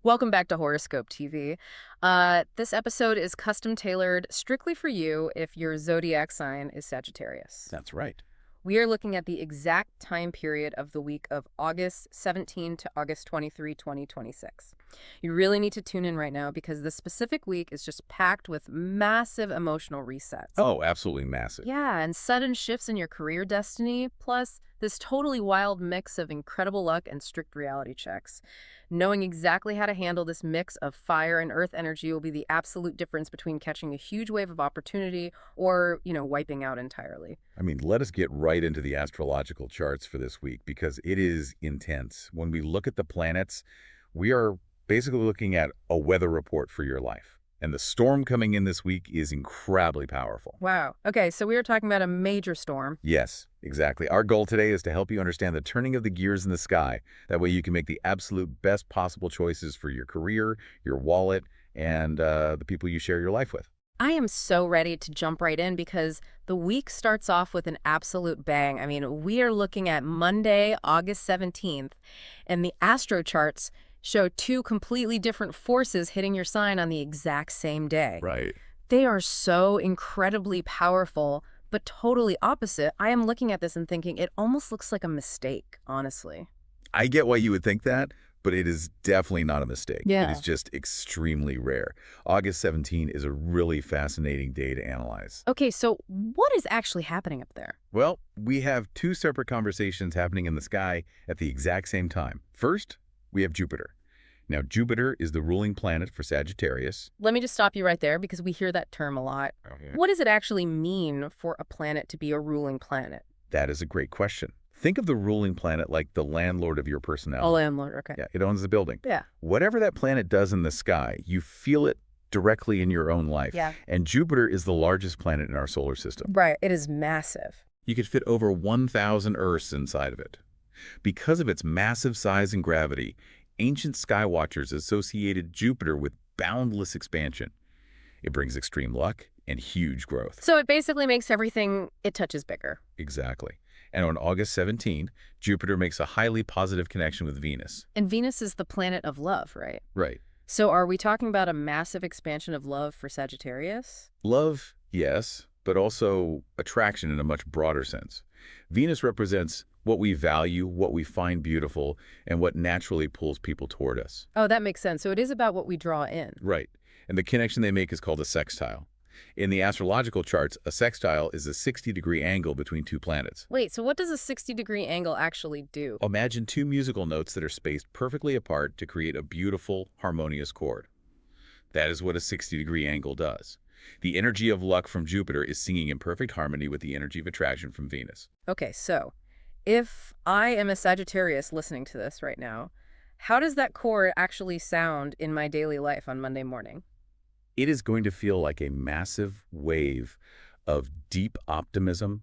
Welcome back to Horoscope TV. This episode is custom tailored strictly for you if your zodiac sign is Sagittarius. That's right. We are looking at the exact time period of the week of August 17 to August 23, 2026. You really need to tune in right now because this specific week is just packed with massive emotional resets. Oh, absolutely massive. Yeah, and sudden shifts in your career destiny, plus this totally wild mix of incredible luck and strict reality checks. Knowing exactly how to handle this mix of fire and earth energy will be the absolute difference between catching a huge wave of opportunity or, wiping out entirely. I mean, let us get right into the astrological charts for this week because it is intense. When we look at the planets, we are basically looking at a weather report for your life. And the storm coming in this week is incredibly powerful. Wow. Okay, so we are talking about a major storm. Yes, exactly. Our goal today is to help you understand the turning of the gears in the sky. That way you can make the absolute best possible choices for your career, your wallet, and the people you share your life with. I am so ready to jump right in because the week starts off with an absolute bang. I mean, we are looking at Monday, August 17th, and the astro charts show two completely different forces hitting your sign on the exact same day. Right. They are so incredibly powerful, but totally opposite. I am looking at this and thinking it almost looks like a mistake, honestly. I get why you would think that, but it is definitely not a mistake. Yeah. It is just extremely rare. August 17 is a really fascinating day to analyze. Okay, so what is actually happening up there? Well, we have two separate conversations happening in the sky at the exact same time. First, we have Jupiter. Now, Jupiter is the ruling planet for Sagittarius. Let me just stop you right there because we hear that term a lot. Oh, yeah. What does it actually mean for a planet to be a ruling planet? That is a great question. Think of the ruling planet like the landlord of your A personality. landlord, okay. Yeah, it owns the building. Yeah. Whatever that planet does in the sky, you feel it directly in your own life. Yeah. And Jupiter is the largest planet in our solar system. Right, it is massive. You could fit over 1,000 Earths inside of it. Because of its massive size and gravity, ancient skywatchers associated Jupiter with boundless expansion. It brings extreme luck and huge growth. So it basically makes everything it touches bigger. Exactly. And on August 17, Jupiter makes a highly positive connection with Venus. And Venus is the planet of love, right? Right. So are we talking about a massive expansion of love for Sagittarius? Love, yes, but also attraction in a much broader sense. Venus represents what we value, what we find beautiful, and what naturally pulls people toward us. Oh, that makes sense. So it is about what we draw in. Right. And the connection they make is called a sextile. In the astrological charts, a sextile is a 60-degree angle between two planets. Wait, so what does a 60-degree angle actually do? Imagine two musical notes that are spaced perfectly apart to create a beautiful, harmonious chord. That is what a 60-degree angle does. The energy of luck from Jupiter is singing in perfect harmony with the energy of attraction from Venus. Okay, so if I am a Sagittarius listening to this right now, how does that chord actually sound in my daily life on Monday morning? It is going to feel like a massive wave of deep optimism.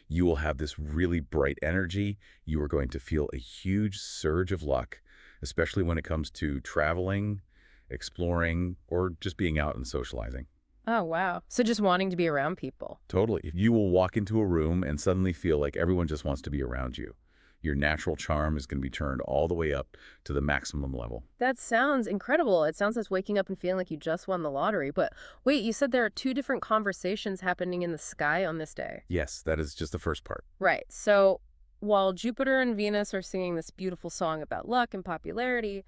You will have this really bright energy. You are going to feel a huge surge of luck, especially when it comes to traveling, exploring, or just being out and socializing. Oh, wow. So just wanting to be around people. Totally. You will walk into a room and suddenly feel like everyone just wants to be around you. Your natural charm is going to be turned all the way up to the maximum level. That sounds incredible. It sounds like waking up and feeling like you just won the lottery. But wait, you said there are two different conversations happening in the sky on this day. Yes, that is just the first part. Right. So while Jupiter and Venus are singing this beautiful song about luck and popularity,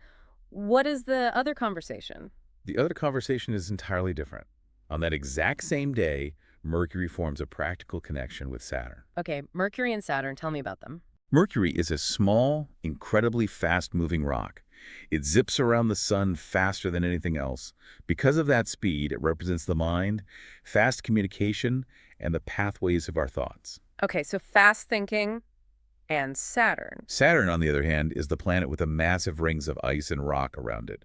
what is the other conversation? The other conversation is entirely different. On that exact same day, Mercury forms a practical connection with Saturn. Okay, Mercury and Saturn, tell me about them. Mercury is a small, incredibly fast-moving rock. It zips around the sun faster than anything else. Because of that speed, it represents the mind, fast communication, and the pathways of our thoughts. Okay, so fast thinking and Saturn. Saturn, on the other hand, is the planet with the massive rings of ice and rock around it.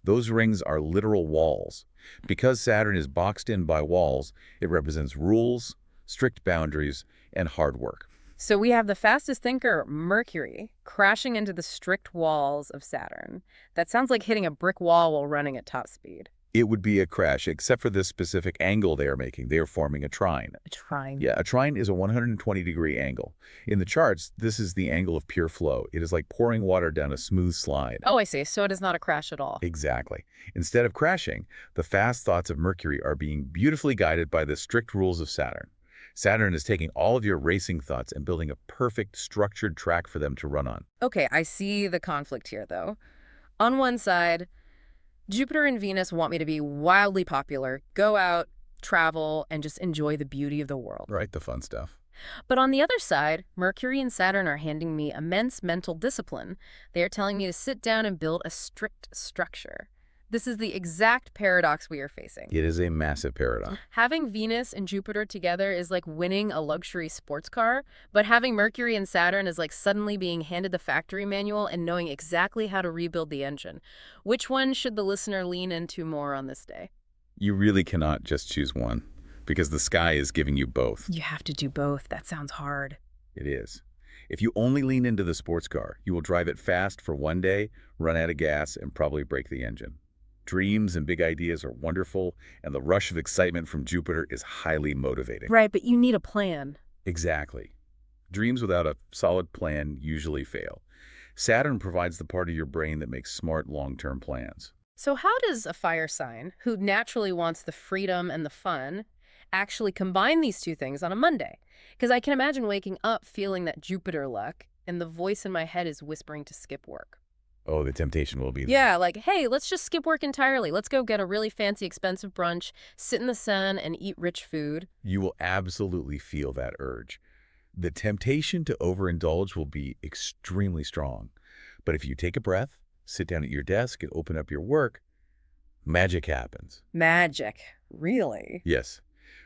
Those rings are literal walls. Because Saturn is boxed in by walls, it represents rules, strict boundaries, and hard work. So we have the fastest thinker, Mercury, crashing into the strict walls of Saturn. That sounds like hitting a brick wall while running at top speed. It would be a crash, except for this specific angle they are making. They are forming a trine. A trine. Yeah, a trine is a 120-degree angle. In the charts, this is the angle of pure flow. It is like pouring water down a smooth slide. Oh, I see. So it is not a crash at all. Exactly. Instead of crashing, the fast thoughts of Mercury are being beautifully guided by the strict rules of Saturn. Saturn is taking all of your racing thoughts and building a perfect, structured track for them to run on. Okay, I see the conflict here, though. On one side, Jupiter and Venus want me to be wildly popular, go out, travel, and just enjoy the beauty of the world. Right, the fun stuff. But on the other side, Mercury and Saturn are handing me immense mental discipline. They are telling me to sit down and build a strict structure. This is the exact paradox we are facing. It is a massive paradox. Having Venus and Jupiter together is like winning a luxury sports car, but having Mercury and Saturn is like suddenly being handed the factory manual and knowing exactly how to rebuild the engine. Which one should the listener lean into more on this day? You really cannot just choose one, because the sky is giving you both. You have to do both. That sounds hard. It is. If you only lean into the sports car, you will drive it fast for one day, run out of gas, and probably break the engine. Dreams and big ideas are wonderful, and the rush of excitement from Jupiter is highly motivating. Right, but you need a plan. Exactly. Dreams without a solid plan usually fail. Saturn provides the part of your brain that makes smart long-term plans. So how does a fire sign, who naturally wants the freedom and the fun, actually combine these two things on a Monday? Because I can imagine waking up feeling that Jupiter luck, and the voice in my head is whispering to skip work. Oh, the temptation will be there. Yeah, like, hey, let's just skip work entirely. Let's go get a really fancy, expensive brunch, sit in the sun, and eat rich food. You will absolutely feel that urge. The temptation to overindulge will be extremely strong. But if you take a breath, sit down at your desk, and open up your work, magic happens. Magic. Really? Yes.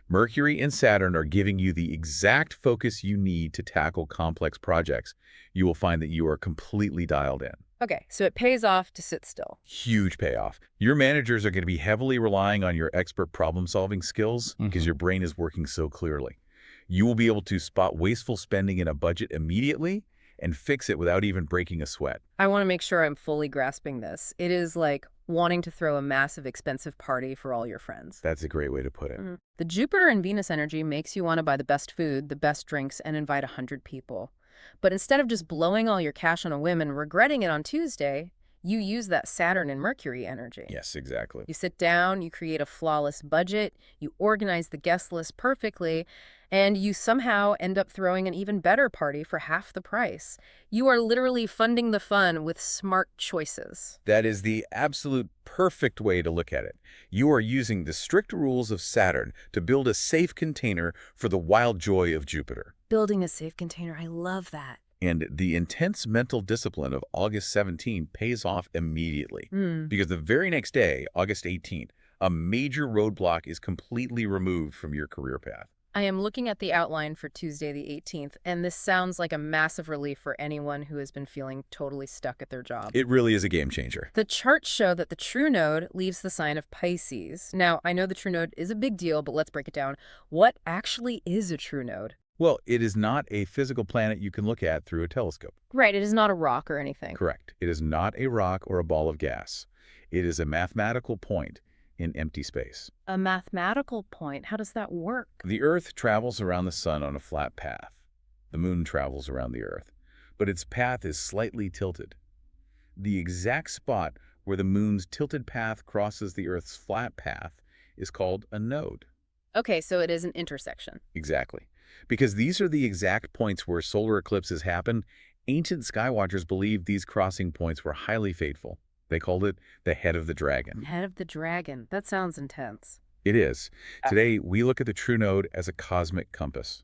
Mercury and Saturn are giving you the exact focus you need to tackle complex projects. You will find that you are completely dialed in. Okay, so it pays off to sit still. Huge payoff. Your managers are going to be heavily relying on your expert problem-solving skills because your brain is working so clearly. You will be able to spot wasteful spending in a budget immediately and fix it without even breaking a sweat. I want to make sure I'm fully grasping this. It is like wanting to throw a massive, expensive party for all your friends. That's a great way to put it. The Jupiter and Venus energy makes you want to buy the best food, the best drinks, and invite 100 people. But instead of just blowing all your cash on a whim and regretting it on Tuesday, you use that Saturn and Mercury energy. Yes, exactly. You sit down, you create a flawless budget, you organize the guest list perfectly, and you somehow end up throwing an even better party for half the price. You are literally funding the fun with smart choices. That is the absolute perfect way to look at it. You are using the strict rules of Saturn to build a safe container for the wild joy of Jupiter. Building a safe container, I love that. And the intense mental discipline of August 17 pays off immediately. Because the very next day, August 18th, a major roadblock is completely removed from your career path. I am looking at the outline for Tuesday the 18th, and this sounds like a massive relief for anyone who has been feeling totally stuck at their job. It really is a game changer. The charts show that the true node leaves the sign of Pisces. Now, I know the true node is a big deal, but let's break it down. What actually is a true node? Well, it is not a physical planet you can look at through a telescope. Right, it is not a rock or anything. Correct. It is not a rock or a ball of gas. It is a mathematical point in empty space. A mathematical point? How does that work? The Earth travels around the sun on a flat path. The moon travels around the Earth, but its path is slightly tilted. The exact spot where the moon's tilted path crosses the Earth's flat path is called a node. Okay, so it is an intersection. Exactly. Because these are the exact points where solar eclipses happen, ancient skywatchers believed these crossing points were highly fateful. They called it the head of the dragon. Head of the dragon. That sounds intense. It is. Today, we look at the true node as a cosmic compass.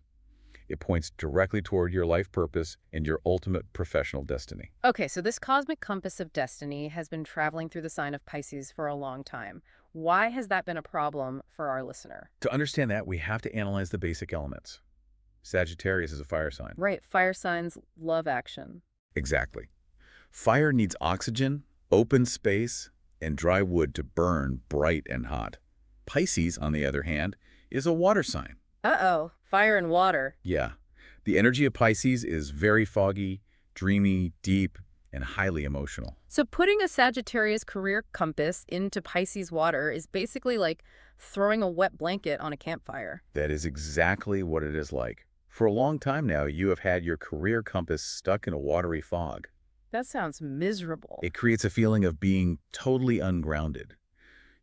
It points directly toward your life purpose and your ultimate professional destiny. Okay, so this cosmic compass of destiny has been traveling through the sign of Pisces for a long time. Why has that been a problem for our listener? To understand that, we have to analyze the basic elements. Sagittarius is a fire sign. Right, fire signs love action. Exactly. Fire needs oxygen, open space, and dry wood to burn bright and hot. Pisces, on the other hand, is a water sign. Uh-oh, fire and water. Yeah. The energy of Pisces is very foggy, dreamy, deep, and highly emotional. So putting a Sagittarius career compass into Pisces water is basically like throwing a wet blanket on a campfire. That is exactly what it is like. For a long time now, you have had your career compass stuck in a watery fog. That sounds miserable. It creates a feeling of being totally ungrounded.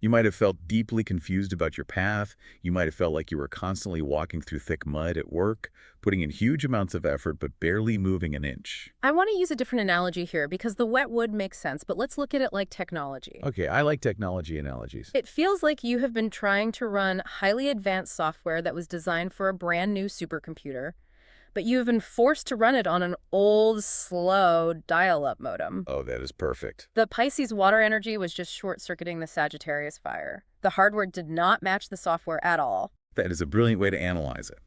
You might have felt deeply confused about your path. You might have felt like you were constantly walking through thick mud at work, putting in huge amounts of effort but barely moving an inch. I want to use a different analogy here because the wet wood makes sense, but let's look at it like technology. Okay, I like technology analogies. It feels like you have been trying to run highly advanced software that was designed for a brand new supercomputer, but you have been forced to run it on an old, slow dial-up modem. Oh, that is perfect. The Pisces water energy was just short-circuiting the Sagittarius fire. The hardware did not match the software at all. That is a brilliant way to analyze it.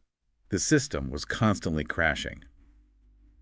The system was constantly crashing.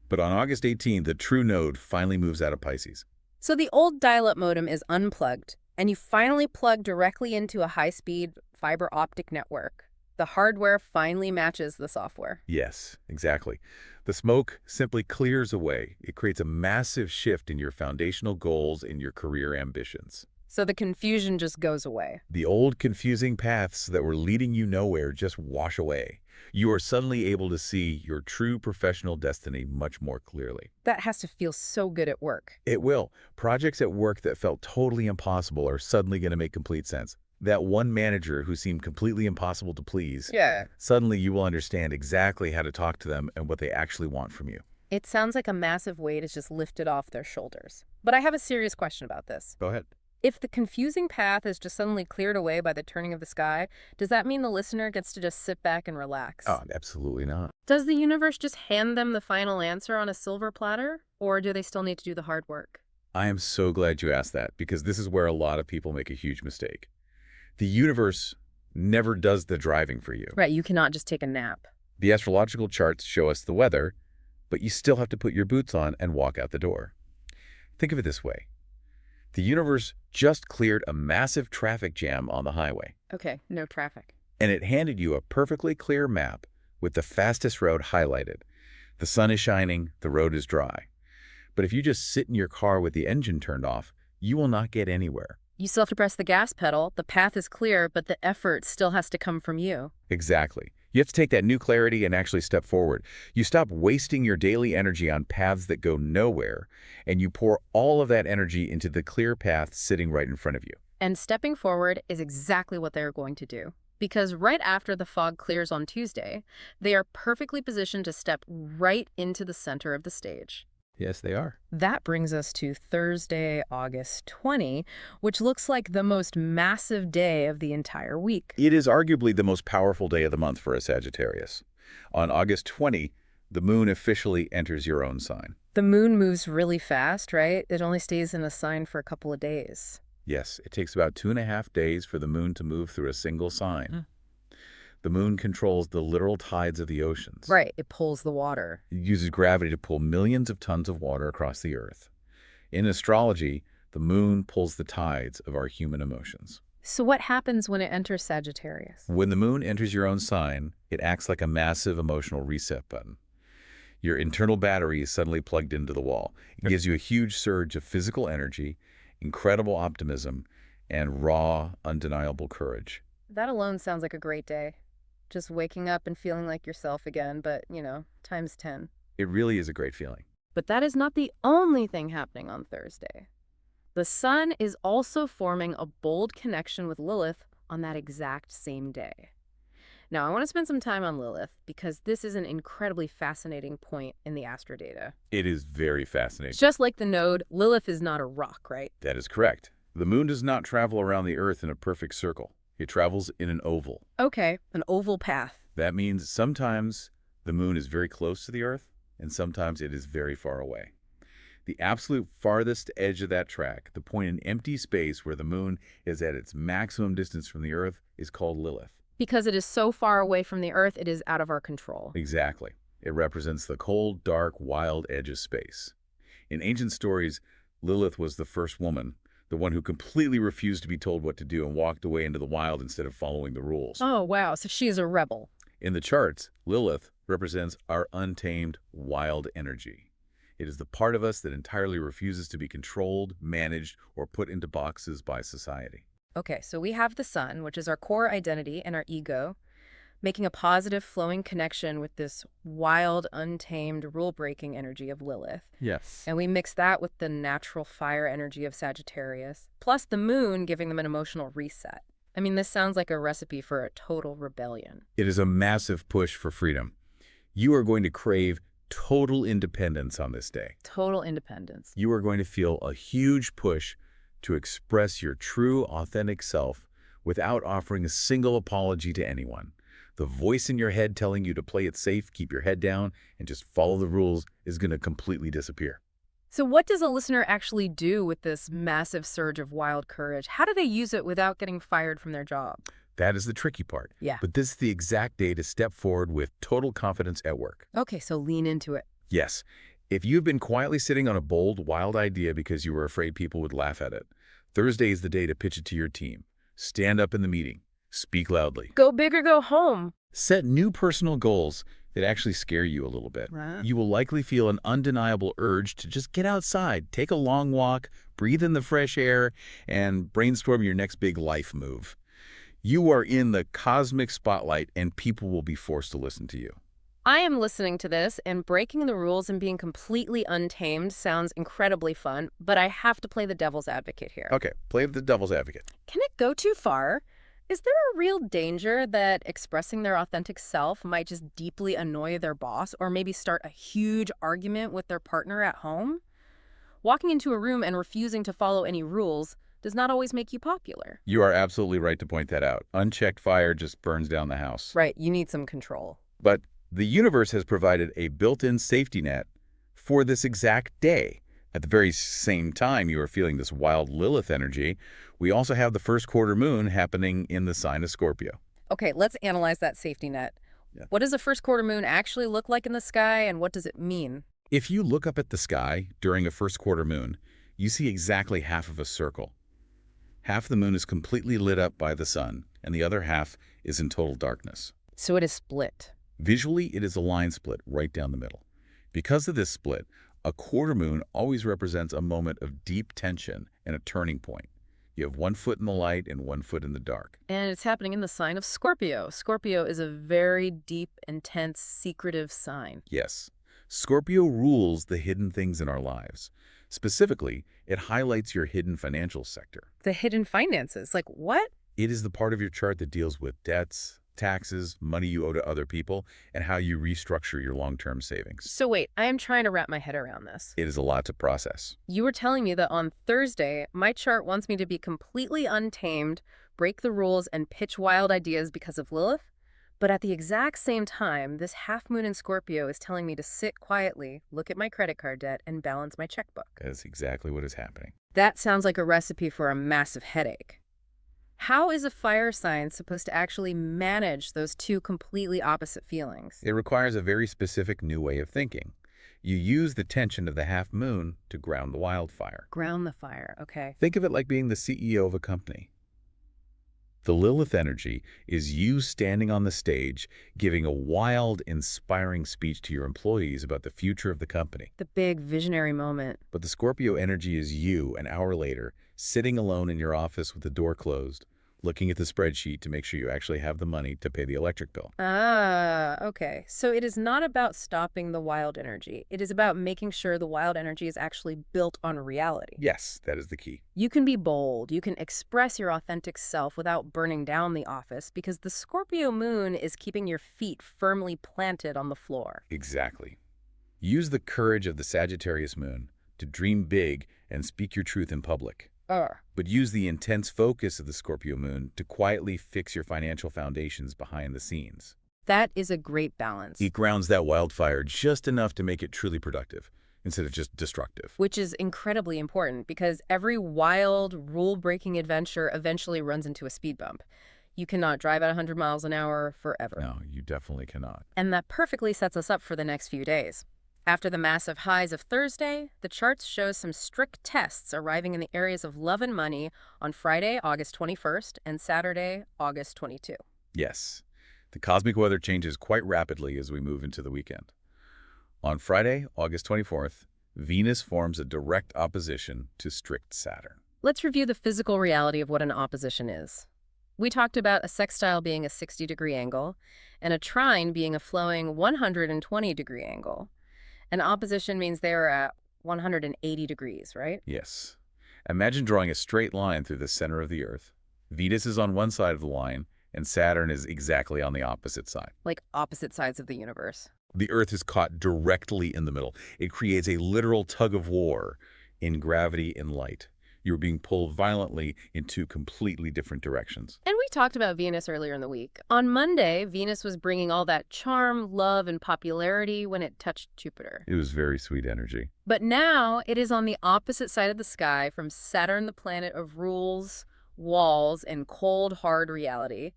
But on August 18th, the true node finally moves out of Pisces. So the old dial-up modem is unplugged, and you finally plug directly into a high-speed fiber optic network. The hardware finally matches the software. Yes, exactly. The smoke simply clears away. It creates a massive shift in your foundational goals and your career ambitions. So the confusion just goes away. The old confusing paths that were leading you nowhere just wash away. You are suddenly able to see your true professional destiny much more clearly. That has to feel so good at work. It will. Projects at work that felt totally impossible are suddenly going to make complete sense. That one manager who seemed completely impossible to please, Yeah. suddenly you will understand exactly how to talk to them and what they actually want from you. It sounds like a massive weight is just lifted off their shoulders. But I have a serious question about this. Go ahead. If the confusing path is just suddenly cleared away by the turning of the sky, does that mean the listener gets to just sit back and relax? Oh, absolutely not. Does the universe just hand them the final answer on a silver platter? Or do they still need to do the hard work? I am so glad you asked that because this is where a lot of people make a huge mistake. The universe never does the driving for you. Right, you cannot just take a nap. The astrological charts show us the weather, but you still have to put your boots on and walk out the door. Think of it this way. The universe just cleared a massive traffic jam on the highway, Okay, no traffic. and it handed you a perfectly clear map with the fastest road highlighted. The sun is shining, the road is dry. But if you just sit in your car with the engine turned off, you will not get anywhere. You still have to press the gas pedal. The path is clear, but the effort still has to come from you. Exactly. You have to take that new clarity and actually step forward. You stop wasting your daily energy on paths that go nowhere, and you pour all of that energy into the clear path sitting right in front of you. And stepping forward is exactly what they are going to do. Because right after the fog clears on Tuesday, they are perfectly positioned to step right into the center of the stage. Yes, they are. That brings us to Thursday, August 20, which looks like the most massive day of the entire week. It is arguably the most powerful day of the month for a Sagittarius. On August 20, the moon officially enters your own sign. The moon moves really fast, right? It only stays in a sign for a couple of days. Yes, it takes about 2.5 days for the moon to move through a single sign. The moon controls the literal tides of the oceans. Right, it pulls the water. It uses gravity to pull millions of tons of water across the earth. In astrology, the moon pulls the tides of our human emotions. So what happens when it enters Sagittarius? When the moon enters your own sign, it acts like a massive emotional reset button. Your internal battery is suddenly plugged into the wall. It gives you a huge surge of physical energy, incredible optimism, and raw, undeniable courage. That alone sounds like a great day. Just waking up and feeling like yourself again, but, times 10. It really is a great feeling. But that is not the only thing happening on Thursday. The sun is also forming a bold connection with Lilith on that exact same day. Now, I want to spend some time on Lilith because this is an incredibly fascinating point in the astrodata. It is very fascinating. Just like the node, Lilith is not a rock, right? That is correct. The moon does not travel around the Earth in a perfect circle. It travels in an oval. Okay, an oval path. That means sometimes the moon is very close to the Earth, and sometimes it is very far away. The absolute farthest edge of that track, the point in empty space where the moon is at its maximum distance from the Earth, is called Lilith. Because it is so far away from the Earth, it is out of our control. Exactly. It represents the cold, dark, wild edge of space. In ancient stories, Lilith was the first woman, the one who completely refused to be told what to do and walked away into the wild instead of following the rules. Oh, wow, so she is a rebel. In the charts, Lilith represents our untamed, wild energy. It is the part of us that entirely refuses to be controlled, managed, or put into boxes by society. Okay, so we have the sun, which is our core identity and our ego, making a positive, flowing connection with this wild, untamed, rule-breaking energy of Lilith. Yes. And we mix that with the natural fire energy of Sagittarius, plus the moon giving them an emotional reset. I mean, this sounds like a recipe for a total rebellion. It is a massive push for freedom. You are going to crave total independence on this day. Total independence. You are going to feel a huge push to express your true, authentic self without offering a single apology to anyone. The voice in your head telling you to play it safe, keep your head down, and just follow the rules is going to completely disappear. So what does a listener actually do with this massive surge of wild courage? How do they use it without getting fired from their job? That is the tricky part. Yeah. But this is the exact day to step forward with total confidence at work. Okay, so lean into it. Yes, if you've been quietly sitting on a bold, wild idea because you were afraid people would laugh at it, Thursday is the day to pitch it to your team. Stand up in the meeting. Speak loudly. Go big or go home. Set new personal goals that actually scare you a little bit. Right. You will likely feel an undeniable urge to just get outside, take a long walk, breathe in the fresh air, and brainstorm your next big life move. You are in the cosmic spotlight, and people will be forced to listen to you. I am listening to this, and breaking the rules and being completely untamed sounds incredibly fun, but I have to play the devil's advocate here. Okay, play the devil's advocate. Can it go too far? Is there a real danger that expressing their authentic self might just deeply annoy their boss or maybe start a huge argument with their partner at home? Walking into a room and refusing to follow any rules does not always make you popular. You are absolutely right to point that out. Unchecked fire just burns down the house. Right, you need some control. But the universe has provided a built-in safety net for this exact day. At the very same time you are feeling this wild Lilith energy, we also have the first quarter moon happening in the sign of Scorpio. Okay, let's analyze that safety net. Yeah. What does a first quarter moon actually look like in the sky, and what does it mean? If you look up at the sky during a first quarter moon, you see exactly half of a circle. Half the moon is completely lit up by the sun, and the other half is in total darkness. So it is split. Visually, it is a line split right down the middle. Because of this split, a quarter moon always represents a moment of deep tension and a turning point. You have 1 foot in the light and 1 foot in the dark. And it's happening in the sign of Scorpio. Scorpio is a very deep, intense, secretive sign. Yes, Scorpio rules the hidden things in our lives. Specifically, it highlights your hidden financial sector. The hidden finances, like what? It is the part of your chart that deals with debts, taxes, money you owe to other people, and how you restructure your long-term savings. So wait, I am trying to wrap my head around this. It is a lot to process. You were telling me that on Thursday, my chart wants me to be completely untamed, break the rules, and pitch wild ideas because of Lilith? But at the exact same time, this half moon in Scorpio is telling me to sit quietly, look at my credit card debt, and balance my checkbook. That's exactly what is happening. That sounds like a recipe for a massive headache. How is a fire sign supposed to actually manage those two completely opposite feelings? It requires a very specific new way of thinking. You use the tension of the half moon to ground the wildfire. Ground the fire, okay. Think of it like being the CEO of a company. The Lilith energy is you standing on the stage, giving a wild, inspiring speech to your employees about the future of the company. The big visionary moment. But the Scorpio energy is you, an hour later, sitting alone in your office with the door closed, looking at the spreadsheet to make sure you actually have the money to pay the electric bill. Ah, okay. So it is not about stopping the wild energy. It is about making sure the wild energy is actually built on reality. Yes, that is the key. You can be bold. You can express your authentic self without burning down the office because the Scorpio moon is keeping your feet firmly planted on the floor. Exactly. Use the courage of the Sagittarius moon to dream big and speak your truth in public. But use the intense focus of the Scorpio moon to quietly fix your financial foundations behind the scenes. That is a great balance. It grounds that wildfire just enough to make it truly productive, instead of just destructive. Which is incredibly important because every wild, rule-breaking adventure eventually runs into a speed bump. You cannot drive at 100 miles an hour forever. No, you definitely cannot. And that perfectly sets us up for the next few days. After the massive highs of Thursday, the charts show some strict tests arriving in the areas of love and money on Friday, August 21st, and Saturday, August 22. Yes, the cosmic weather changes quite rapidly as we move into the weekend. On Friday, August 24th, Venus forms a direct opposition to strict Saturn. Let's review the physical reality of what an opposition is. We talked about a sextile being a 60-degree angle and a trine being a flowing 120-degree angle. An opposition means they are at 180 degrees, right? Yes. Imagine drawing a straight line through the center of the Earth. Venus is on one side of the line, and Saturn is exactly on the opposite side. Like opposite sides of the universe. The Earth is caught directly in the middle. It creates a literal tug of war in gravity and light. You're being pulled violently in two completely different directions. And we talked about Venus earlier in the week. On Monday, Venus was bringing all that charm, love, and popularity when it touched Jupiter. It was very sweet energy. But now it is on the opposite side of the sky from Saturn, the planet of rules, walls, and cold, hard reality.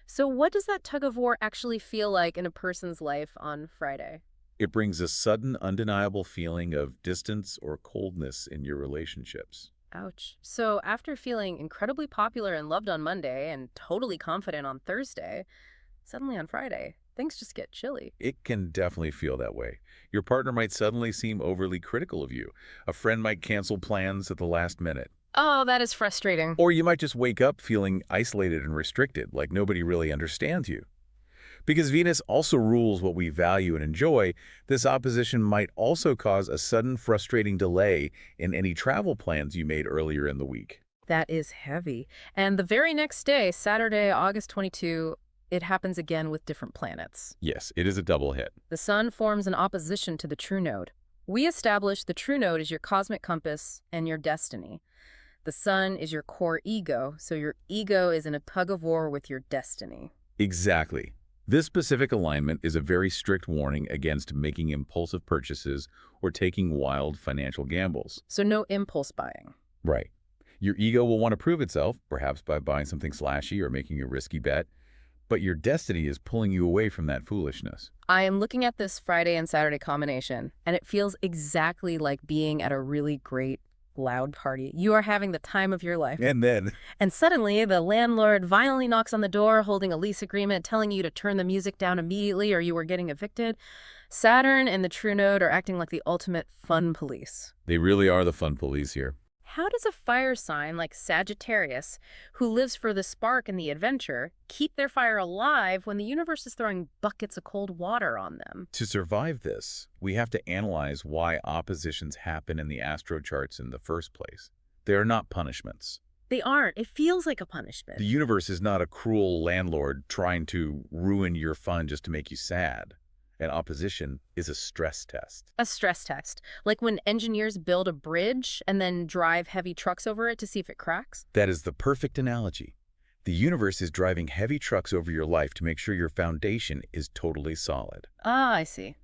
So what does that tug of war actually feel like in a person's life on Friday? It brings a sudden, undeniable feeling of distance or coldness in your relationships. Ouch. So after feeling incredibly popular and loved on Monday and totally confident on Thursday, suddenly on Friday, things just get chilly. It can definitely feel that way. Your partner might suddenly seem overly critical of you. A friend might cancel plans at the last minute. Oh, that is frustrating. Or you might just wake up feeling isolated and restricted, like nobody really understands you. Because Venus also rules what we value and enjoy, this opposition might also cause a sudden frustrating delay in any travel plans you made earlier in the week. That is heavy. And the very next day, Saturday, August 22, it happens again with different planets. Yes, it is a double hit. The sun forms an opposition to the true node. We established the true node is your cosmic compass and your destiny. The sun is your core ego, so your ego is in a tug of war with your destiny. Exactly. This specific alignment is a very strict warning against making impulsive purchases or taking wild financial gambles. So no impulse buying. Right. Your ego will want to prove itself, perhaps by buying something flashy or making a risky bet, but your destiny is pulling you away from that foolishness. I am looking at this Friday and Saturday combination, and it feels exactly like being at a really great loud party. You are having the time of your life. And suddenly, the landlord violently knocks on the door, holding a lease agreement, telling you to turn the music down immediately or you were getting evicted. Saturn and the true node are acting like the ultimate fun police. they really are the fun police here. How does a fire sign like Sagittarius, who lives for the spark and the adventure, keep their fire alive when the universe is throwing buckets of cold water on them? To survive this, we have to analyze why oppositions happen in the astro charts in the first place. They are not punishments. They aren't. It feels like a punishment. The universe is not a cruel landlord trying to ruin your fun just to make you sad. An opposition is a stress test. A stress test, like when engineers build a bridge and then drive heavy trucks over it to see if it cracks. That is the perfect analogy. The universe is driving heavy trucks over your life to make sure your foundation is totally solid. Ah, I see.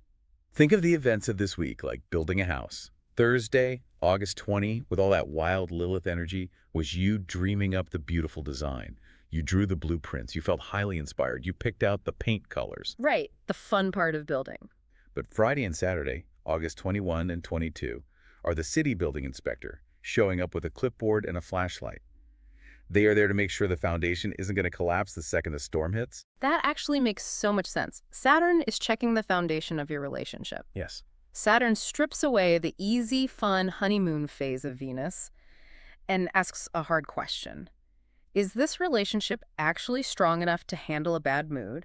Think of the events of this week like building a house. Thursday, August 20, with all that wild Lilith energy, was you dreaming up the beautiful design. You drew the blueprints. You felt highly inspired. You picked out the paint colors. Right, the fun part of building. But Friday and Saturday, August 21 and 22, are the city building inspector, showing up with a clipboard and a flashlight. They are there to make sure the foundation isn't going to collapse the second the storm hits. That actually makes so much sense. Saturn is checking the foundation of your relationship. Yes. Saturn strips away the easy, fun honeymoon phase of Venus and asks a hard question. Is this relationship actually strong enough to handle a bad mood?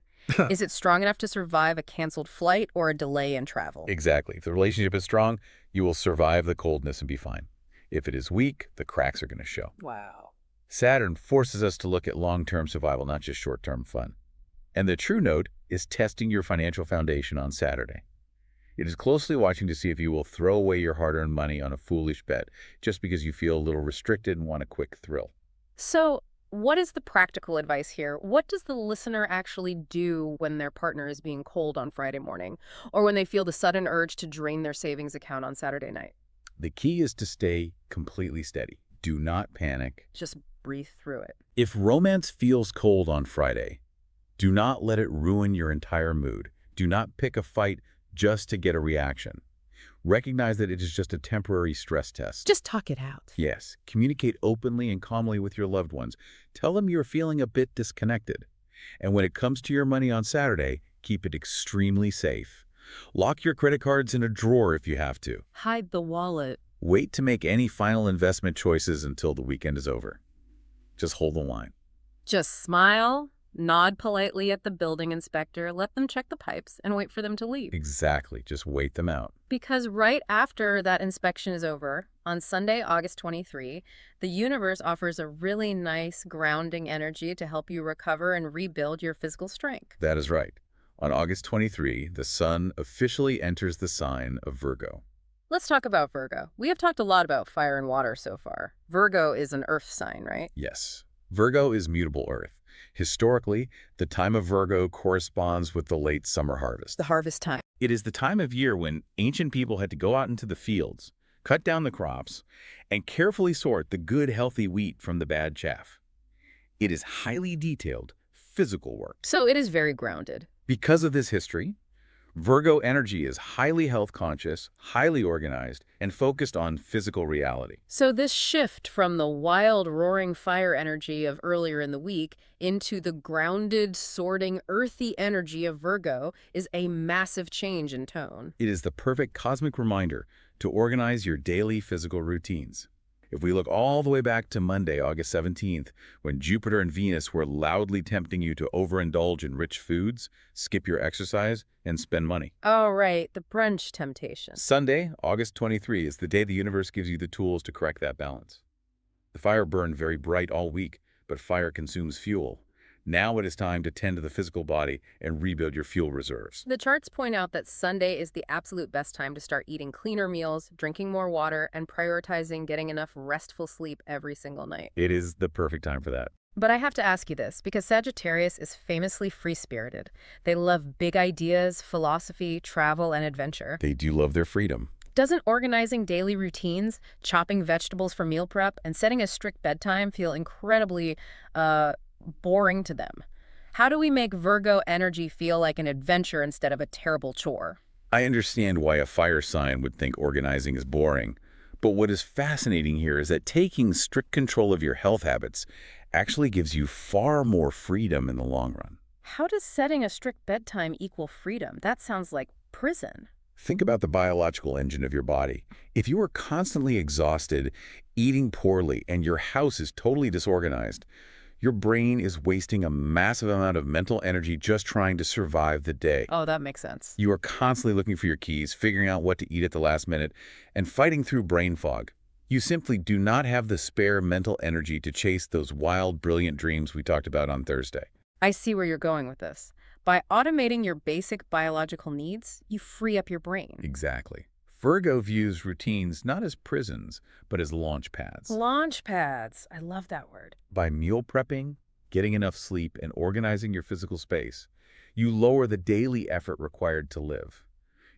Is it strong enough to survive a canceled flight or a delay in travel? Exactly. If the relationship is strong, you will survive the coldness and be fine. If it is weak, the cracks are going to show. Wow. Saturn forces us to look at long-term survival, not just short-term fun. And the true node is testing your financial foundation on Saturday. It is closely watching to see if you will throw away your hard-earned money on a foolish bet just because you feel a little restricted and want a quick thrill. So, what is the practical advice here? What does the listener actually do when their partner is being cold on Friday morning, or when they feel the sudden urge to drain their savings account on Saturday night? The key is to stay completely steady. Do not panic. Just breathe through it. If romance feels cold on Friday, do not let it ruin your entire mood. Do not pick a fight just to get a reaction. Recognize that it is just a temporary stress test. Just talk it out. Yes, communicate openly and calmly with your loved ones. Tell them you're feeling a bit disconnected. And when it comes to your money on Saturday, keep it extremely safe. Lock your credit cards in a drawer if you have to. Hide the wallet. Wait to make any final investment choices until the weekend is over. Just hold the line. Just smile, nod politely at the building inspector, let them check the pipes, and wait for them to leave. Exactly. Just wait them out. Because right after that inspection is over, on Sunday, August 23, the universe offers a really nice grounding energy to help you recover and rebuild your physical strength. That is right. On August 23, the sun officially enters the sign of Virgo. Let's talk about Virgo. We have talked a lot about fire and water so far. Virgo is an earth sign, right? Yes. Virgo is mutable earth. Historically, the time of Virgo corresponds with the late summer harvest. The harvest time. It is the time of year when ancient people had to go out into the fields, cut down the crops, and carefully sort the good, healthy wheat from the bad chaff. It is highly detailed, physical work. So it is very grounded. Because of this history, Virgo energy is highly health conscious, highly organized, and focused on physical reality. So this shift from the wild, roaring fire energy of earlier in the week into the grounded, sorting, earthy energy of Virgo is a massive change in tone. It is the perfect cosmic reminder to organize your daily physical routines. If we look all the way back to Monday, August 17th, when Jupiter and Venus were loudly tempting you to overindulge in rich foods, skip your exercise, and spend money. Oh, right, the brunch temptation. Sunday, August 23, is the day the universe gives you the tools to correct that balance. The fire burned very bright all week, but fire consumes fuel. Now it is time to tend to the physical body and rebuild your fuel reserves. The charts point out that Sunday is the absolute best time to start eating cleaner meals, drinking more water, and prioritizing getting enough restful sleep every single night. It is the perfect time for that. But I have to ask you this, because Sagittarius is famously free-spirited. They love big ideas, philosophy, travel, and adventure. They do love their freedom. Doesn't organizing daily routines, chopping vegetables for meal prep, and setting a strict bedtime feel incredibly, boring to them? How do we make Virgo energy feel like an adventure instead of a terrible chore? I understand why a fire sign would think organizing is boring, but what is fascinating here is that taking strict control of your health habits actually gives you far more freedom in the long run. How does setting a strict bedtime equal freedom? That sounds like prison. Think about the biological engine of your body. If you are constantly exhausted, eating poorly, and your house is totally disorganized, your brain is wasting a massive amount of mental energy just trying to survive the day. Oh, that makes sense. You are constantly looking for your keys, figuring out what to eat at the last minute, and fighting through brain fog. You simply do not have the spare mental energy to chase those wild, brilliant dreams we talked about on Thursday. I see where you're going with this. By automating your basic biological needs, you free up your brain. Exactly. Virgo views routines not as prisons, but as launch pads. Launch pads. I love that word. By meal prepping, getting enough sleep, and organizing your physical space, you lower the daily effort required to live.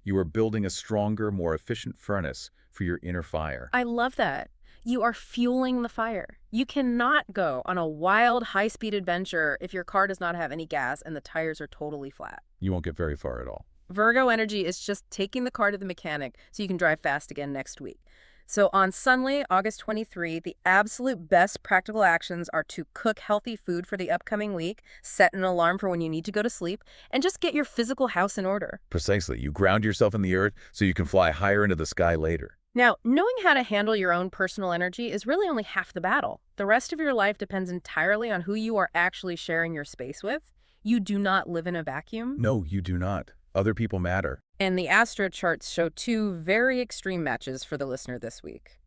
You are building a stronger, more efficient furnace for your inner fire. I love that. You are fueling the fire. You cannot go on a wild, high-speed adventure if your car does not have any gas and the tires are totally flat. You won't get very far at all. Virgo energy is just taking the car to the mechanic so you can drive fast again next week. So on Sunday, August 23, the absolute best practical actions are to cook healthy food for the upcoming week, set an alarm for when you need to go to sleep, and just get your physical house in order. Precisely. You ground yourself in the earth so you can fly higher into the sky later. Now, knowing how to handle your own personal energy is really only half the battle. The rest of your life depends entirely on who you are actually sharing your space with. You do not live in a vacuum. No, you do not. Other people matter. And the astro charts show two very extreme matches for the listener this week.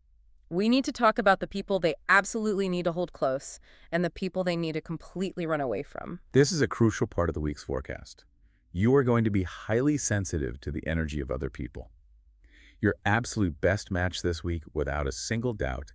We need to talk about the people they absolutely need to hold close and the people they need to completely run away from. This is a crucial part of the week's forecast. You are going to be highly sensitive to the energy of other people. Your absolute best match this week, without a single doubt,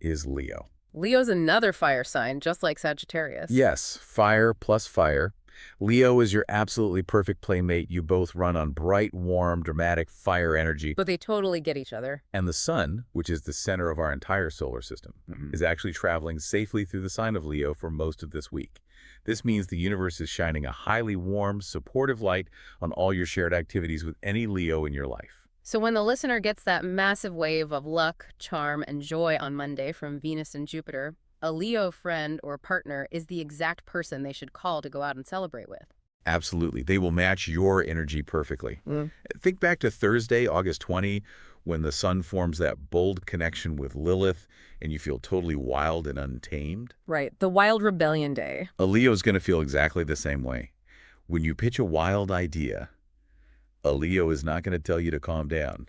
is Leo. Leo's another fire sign, just like Sagittarius. Yes, fire plus fire. Leo is your absolutely perfect playmate. You both run on bright, warm, dramatic fire energy. But they totally get each other. And the sun, which is the center of our entire solar system, is actually traveling safely through the sign of Leo for most of this week. This means the universe is shining a highly warm, supportive light on all your shared activities with any Leo in your life. So when the listener gets that massive wave of luck, charm, and joy on Monday from Venus and Jupiter, a Leo friend or partner is the exact person they should call to go out and celebrate with. Absolutely. They will match your energy perfectly. Mm. Think back to Thursday, August 20, when the sun forms that bold connection with Lilith and you feel totally wild and untamed. Right, the wild rebellion day. A Leo's going to feel exactly the same way. When you pitch a wild idea, a Leo is not going to tell you to calm down.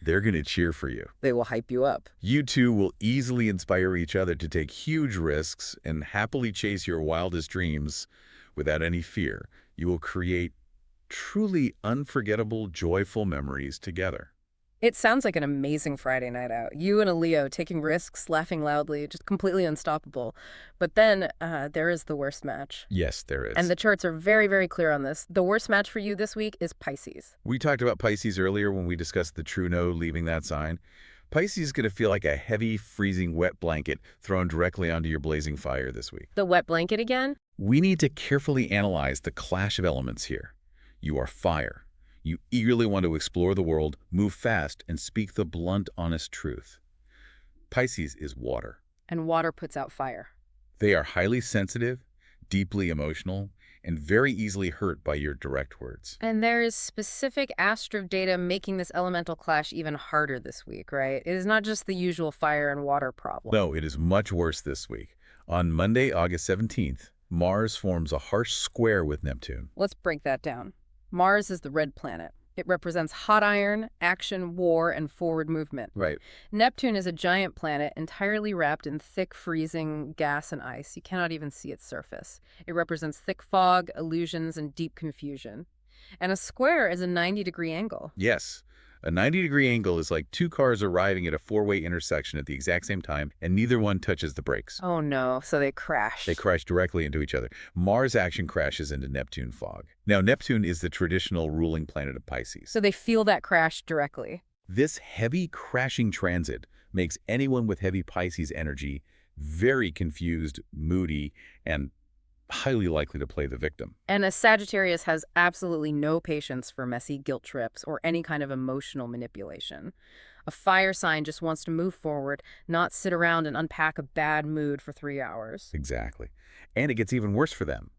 They're going to cheer for you. They will hype you up. You two will easily inspire each other to take huge risks and happily chase your wildest dreams without any fear. You will create truly unforgettable, joyful memories together. It sounds like an amazing Friday night out. You and a Leo taking risks, laughing loudly, just completely unstoppable. But then there is the worst match. Yes, there is. And the charts are very, very clear on this. The worst match for you this week is Pisces. We talked about Pisces earlier when we discussed the true node leaving that sign. Pisces is going to feel like a heavy, freezing, wet blanket thrown directly onto your blazing fire this week. The wet blanket again? We need to carefully analyze the clash of elements here. You are fire. You eagerly want to explore the world, move fast, and speak the blunt, honest truth. Pisces is water. And water puts out fire. They are highly sensitive, deeply emotional, and very easily hurt by your direct words. And there is specific astro data making this elemental clash even harder this week, right? It is not just the usual fire and water problem. No, it is much worse this week. On Monday, August 17th, Mars forms a harsh square with Neptune. Let's break that down. Mars is the red planet. It represents hot iron, action, war, and forward movement. Right. Neptune is a giant planet entirely wrapped in thick, freezing gas and ice. You cannot even see its surface. It represents thick fog, illusions, and deep confusion. And a square is a 90-degree angle. Yes. A 90-degree angle is like two cars arriving at a four-way intersection at the exact same time, and neither one touches the brakes. Oh no, so they crash. They crash directly into each other. Mars action crashes into Neptune fog. Now, Neptune is the traditional ruling planet of Pisces. So they feel that crash directly. This heavy crashing transit makes anyone with heavy Pisces energy very confused, moody, and highly likely to play the victim. And a Sagittarius has absolutely no patience for messy guilt trips or any kind of emotional manipulation. A fire sign just wants to move forward, not sit around and unpack a bad mood for 3 hours. Exactly. And it gets even worse for them.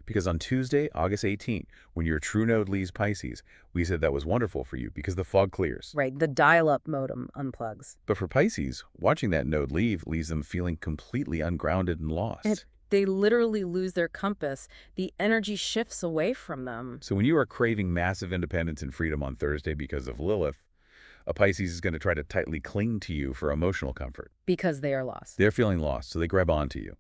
Because on Tuesday, August 18th, when your true node leaves Pisces, we said that was wonderful for you because the fog clears. Right, the dial-up modem unplugs. But for Pisces, watching that node leave leaves them feeling completely ungrounded and lost. They literally lose their compass. The energy shifts away from them. So when you are craving massive independence and freedom on Thursday because of Lilith, a Pisces is going to try to tightly cling to you for emotional comfort. Because they are lost. They're feeling lost, so they grab onto you.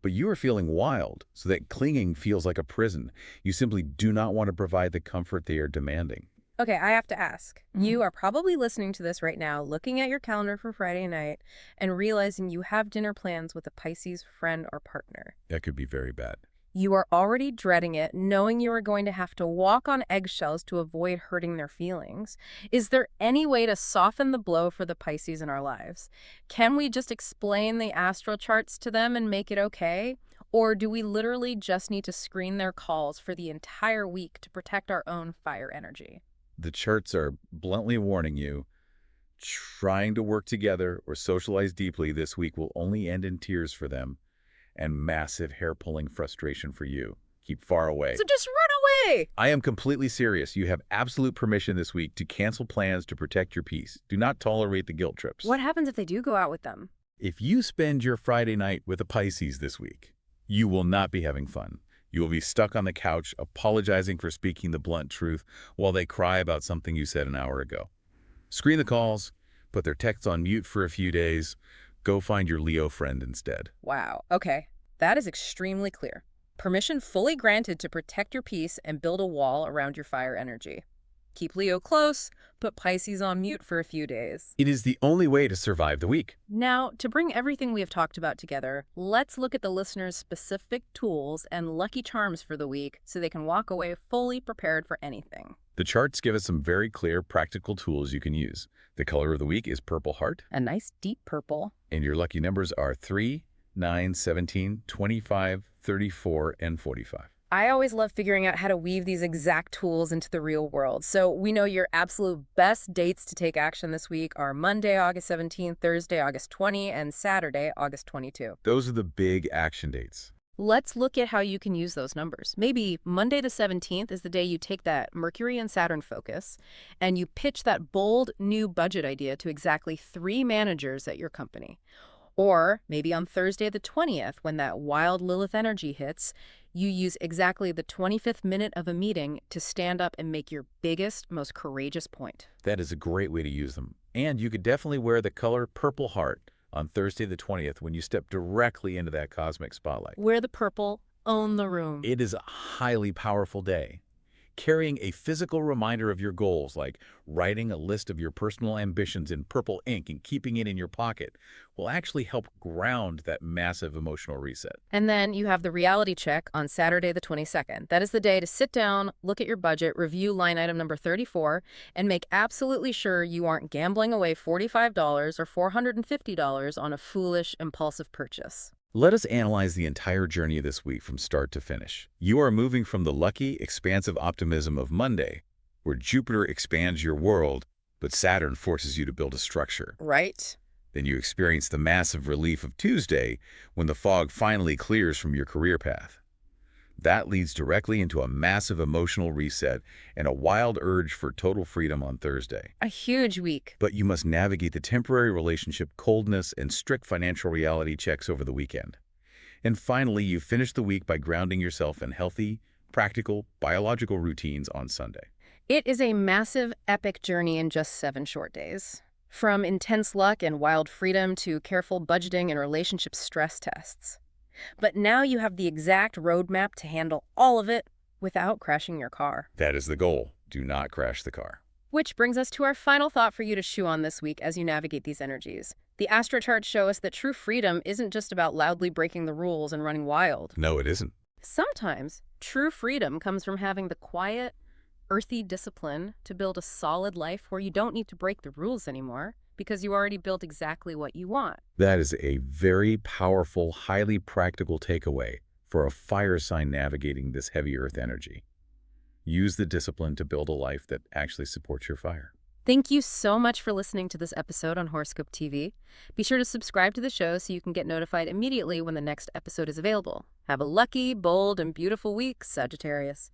But you are feeling wild, so that clinging feels like a prison. You simply do not want to provide the comfort they are demanding. Okay, I have to ask. You are probably listening to this right now, looking at your calendar for Friday night, and realizing you have dinner plans with a Pisces friend or partner. That could be very bad. You are already dreading it, knowing you are going to have to walk on eggshells to avoid hurting their feelings. Is there any way to soften the blow for the Pisces in our lives? Can we just explain the astral charts to them and make it okay? Or do we literally just need to screen their calls for the entire week to protect our own fire energy? The charts are bluntly warning you, trying to work together or socialize deeply this week will only end in tears for them and massive hair-pulling frustration for you. Keep far away. So just run away! I am completely serious. You have absolute permission this week to cancel plans to protect your peace. Do not tolerate the guilt trips. What happens if they do go out with them? If you spend your Friday night with a Pisces this week, you will not be having fun. You will be stuck on the couch, apologizing for speaking the blunt truth while they cry about something you said an hour ago. Screen the calls, put their texts on mute for a few days. Go find your Leo friend instead. Wow. Okay. That is extremely clear. Permission fully granted to protect your peace and build a wall around your fire energy. Keep Leo close, put Pisces on mute for a few days. It is the only way to survive the week. Now, to bring everything we have talked about together, let's look at the listeners' specific tools and lucky charms for the week so they can walk away fully prepared for anything. The charts give us some very clear, practical tools you can use. The color of the week is Purple Heart. A nice deep purple. And your lucky numbers are 3, 9, 17, 25, 34, and 45. I always love figuring out how to weave these exact tools into the real world. So we know your absolute best dates to take action this week are Monday, August 17, Thursday, August 20, and Saturday, August 22. Those are the big action dates. Let's look at how you can use those numbers. Maybe Monday the 17th is the day you take that Mercury and Saturn focus and you pitch that bold new budget idea to exactly 3 managers at your company. Or maybe on Thursday the 20th, when that wild Lilith energy hits, you use exactly the 25th minute of a meeting to stand up and make your biggest, most courageous point. That is a great way to use them. And you could definitely wear the color Purple Heart on Thursday the 20th when you step directly into that cosmic spotlight. Wear the purple, own the room. It is a highly powerful day. Carrying a physical reminder of your goals, like writing a list of your personal ambitions in purple ink and keeping it in your pocket, will actually help ground that massive emotional reset. And then you have the reality check on Saturday the 22nd. That is the day to sit down, look at your budget, review line item number 34, and make absolutely sure you aren't gambling away $45 or $450 on a foolish, impulsive purchase. Let us analyze the entire journey of this week from start to finish. You are moving from the lucky, expansive optimism of Monday, where Jupiter expands your world, but Saturn forces you to build a structure. Right. Then you experience the massive relief of Tuesday, when the fog finally clears from your career path. That leads directly into a massive emotional reset and a wild urge for total freedom on Thursday. A huge week. But you must navigate the temporary relationship coldness and strict financial reality checks over the weekend. And finally, you finish the week by grounding yourself in healthy, practical, biological routines on Sunday. It is a massive, epic journey in just 7 short days. From intense luck and wild freedom to careful budgeting and relationship stress tests. But now you have the exact roadmap to handle all of it without crashing your car. That is the goal. Do not crash the car. Which brings us to our final thought for you to chew on this week as you navigate these energies. The astro charts show us that true freedom isn't just about loudly breaking the rules and running wild. No, it isn't. Sometimes true freedom comes from having the quiet, earthy discipline to build a solid life where you don't need to break the rules anymore, because you already built exactly what you want. That is a very powerful, highly practical takeaway for a fire sign navigating this heavy earth energy. Use the discipline to build a life that actually supports your fire. Thank you so much for listening to this episode on Horoscope TV. Be sure to subscribe to the show so you can get notified immediately when the next episode is available. Have a lucky, bold, and beautiful week, Sagittarius.